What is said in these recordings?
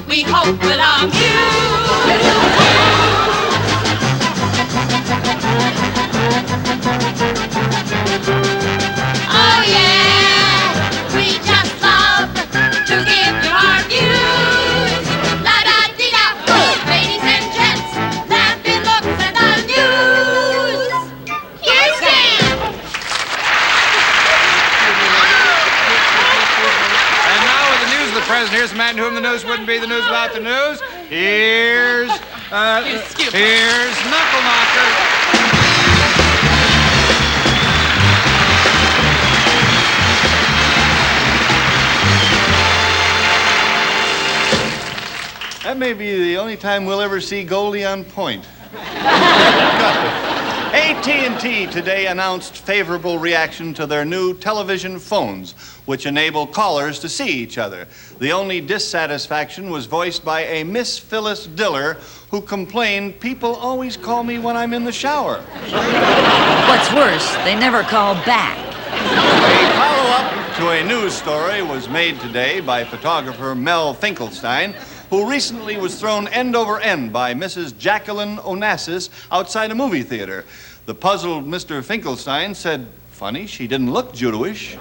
we hope will amuse. Oh yeah, we just love to give you our views. La-da-dee-da, ladies and gents, laughing looks at the news. Here's Dan. And now with the news of the president, here's the man to whom the news wouldn't be the news without the news. Here's Knuckle Knocker. That may be the only time we'll ever see Goldie on point. AT&T today announced favorable reaction to their new television phones, which enable callers to see each other. The only dissatisfaction was voiced by a Miss Phyllis Diller, who complained, "People always call me when I'm in the shower." What's worse, they never call back. A follow-up to a news story was made today by photographer Mel Finkelstein, who recently was thrown end over end by Mrs. Jacqueline Onassis outside a movie theater. The puzzled Mr. Finkelstein said, "Funny, she didn't look Jewish."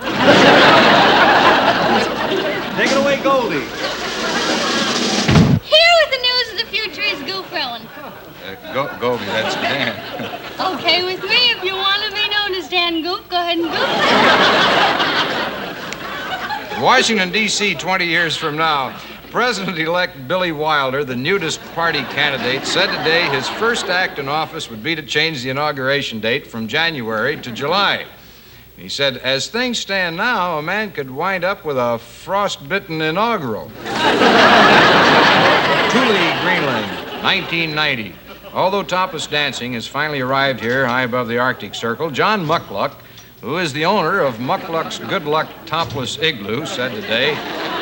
Take it away, Goldie. Here with the news of the future is Goof Rowan. Goldie, that's Dan. Okay with me. If you want to be known as Dan Goof, go ahead and goof. Washington, D.C., 20 years from now. President-elect Billy Wilder, the nudist party candidate, said today his first act in office would be to change the inauguration date from January to July. He said, "As things stand now, a man could wind up with a frostbitten inaugural." Thule, Greenland, 1990. Although topless dancing has finally arrived here high above the Arctic Circle, John Muckluck, who is the owner of Muckluck's Good Luck Topless Igloo, said today,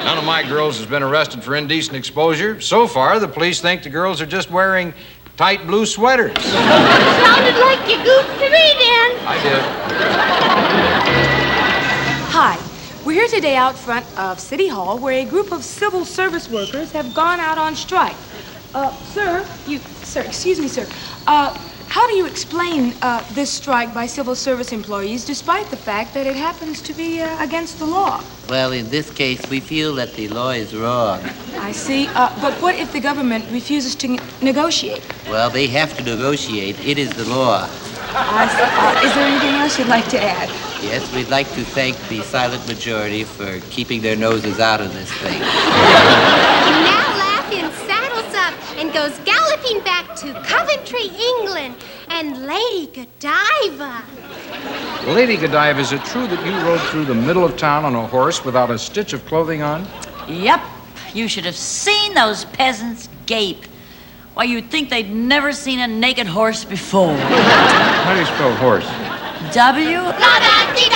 "None of my girls has been arrested for indecent exposure. So far, the police think the girls are just wearing tight blue sweaters." Sounded like you goofed to me, Dan. I did. Hi. We're here today out front of City Hall where a group of civil service workers have gone out on strike. Excuse me, sir. How do you explain this strike by civil service employees despite the fact that it happens to be against the law? Well, in this case, we feel that the law is wrong. I see. But what if the government refuses to negotiate? Well, they have to negotiate. It is the law. I see. Is there anything else you'd like to add? Yes, we'd like to thank the silent majority for keeping their noses out of this thing. Now Laughing saddles up and goes galloping back to Coventry, England, and Lady Godiva. Lady Godiva, is it true that you rode through the middle of town on a horse without a stitch of clothing on? Yep. You should have seen those peasants gape. Why, you'd think they'd never seen a naked horse before. How do you spell horse? W? La-da-dee-da!